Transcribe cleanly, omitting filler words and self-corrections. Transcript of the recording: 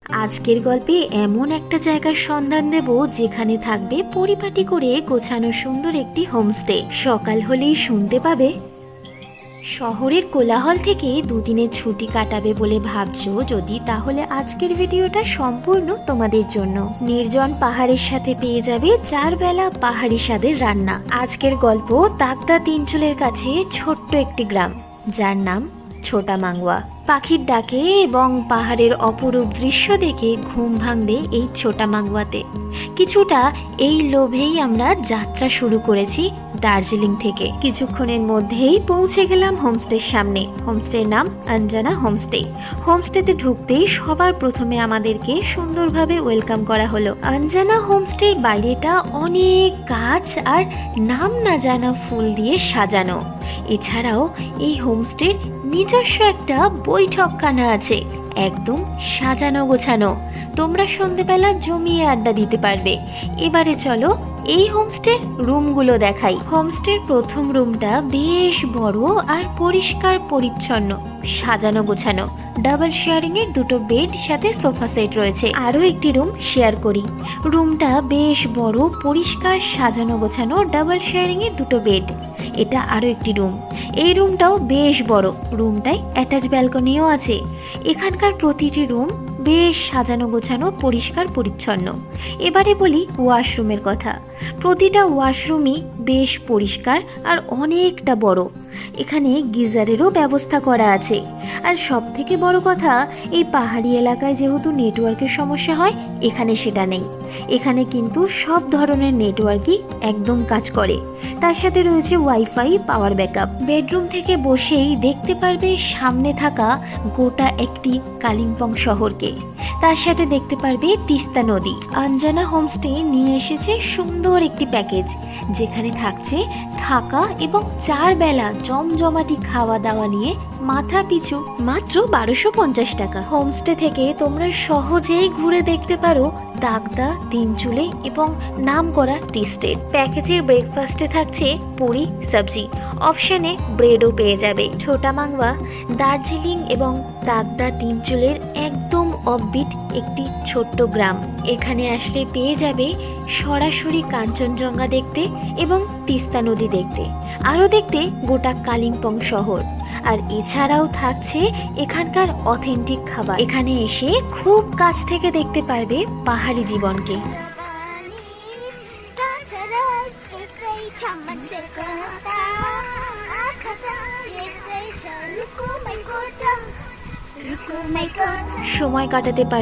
আজকের গল্পে এমন একটা জায়গার সন্ধান দেব যেখানে থাকবে পরিপাটি করে গোছানো সুন্দর একটি হোমস্টে। সকাল হলেই শুনতে পাবে শহরের কোলাহল থেকে দুদিনের ছুটি কাটাবে বলে ভাবছো যদি, তাহলে আজকের ভিডিওটা সম্পূর্ণ তোমাদের জন্য। নির্জন পাহাড়ের সাথে পেয়ে যাবে 4 বেলা পাহাড়ি স্বাদের রান্না। আজকের গল্প তাকদা তিনচুলের কাছে ছোট্ট একটি গ্রাম, যার নাম ছোটা মাঙ্গুয়া। পাখির ডাকে এবং পাহাড়ের অপরূপ দৃশ্য দেখে ঘুম ভাঙবে এই ছোটা মাঙ্গুয়াতে। কিছুটা এই লোভেই আমরা যাত্রা শুরু করেছি দার্জিলিং থেকে। কিছুক্ষণের মধ্যেই পৌঁছে গেলাম হোমস্টের সামনে। হোমস্টের নাম অঞ্জনা হোমস্টে। হোমস্টেতে ঢুকতেই সবার প্রথমে আমাদেরকে সুন্দরভাবে ওয়েলকাম করা হলো। অঞ্জনা হোমস্টের বাইরেটা অনেক গাছ আর নাম না জানা ফুল দিয়ে সাজানো। এছাড়াও এই হোমস্টের নিজস্ব একটা বৈঠকখানা আছে, একদম সাজানো গোছানো। তোমরা সন্ধ্যেবেলা জমিয়ে আড্ডা দিতে পারবে। এবারে চলো এই হোমস্টের রুমগুলো দেখাই। হোমস্টের প্রথম রুমটা বেশ বড় আর পরিষ্কার পরিচ্ছন্ন, সাজানো গোছানো। ডাবল শেয়ারিং এর 2টো বেড সাথে সোফা সেট রয়েছে। আরো একটি রুম শেয়ার করি। রুমটা বেশ বড়, পরিষ্কার, সাজানো গোছানো, ডাবল শেয়ারিং এর 2টো বেড। এটা আরো একটি রুম। এই রুমটাও বেশ বড়। রুমটায় অ্যাটাচ ব্যালকনিও আছে। এখানকার প্রতিটি রুম বেশ সাজানো গোছানো, পরিষ্কার পরিচ্ছন্ন। এবারে বলি ওয়াশরুমের কথা। প্রতিটা ওয়াশরুমই বেশ পরিষ্কার আর অনেকটা বড়। এখানে গিজারেরও ব্যবস্থা করা আছে। আর সব থেকে বড় কথা, এই পাহাড়ি এলাকায় যেহেতু নেটওয়ার্কের সমস্যা হয়, এখানে সেটা নেই। এখানে কিন্তু সব ধরনের নেটওয়ার্কই একদম কাজ করে। তার সাথে রয়েছে ওয়াইফাই, পাওয়ার ব্যাকআপ। বেডরুম থেকে বসেই দেখতে পারবে সামনে থাকা গোটা একটি কালিম্পং শহরকে। তার সাথে দেখতে পারবে তিস্তা নদী। অঞ্জনা হোমস্টে নিয়ে এসেছে সুন্দর একটি প্যাকেজ, যেখানে থাকছে থাকা এবং 4 বেলা জমজমাটি খাওয়া দাওয়া নিয়ে মাথা পিছু মাত্র 1250 টাকা। হোমস্টে থেকে তোমরা সহজেই ঘুরে দেখতে পারো তাকদা, তিনচুলে এবং নামকরা টি স্টেট। প্যাকেজের ব্রেকফাস্টে থাকছে পুরি, সবজি, অপশানে ব্রেডও পেয়ে যাবে। ছোটা মাঙ্গুয়া দার্জিলিং এবং তাকদা তিনচুলের একদম অফবিট একটি ছোট্ট গ্রাম। এখানে আসলে পেয়ে যাবে সরাসরি কাঞ্চনজঙ্ঘা দেখতে এবং তিস্তা নদী দেখতে, আরও দেখতে গোটা কালিম্পং শহর। আর এছাড়াও থাকছে এখানকার অথেন্টিক খাবার। এখানে এসে খুব কাছ থেকে দেখতে পারবে পাহাড়ি জীবনকে। সময় কাটাতে পারবে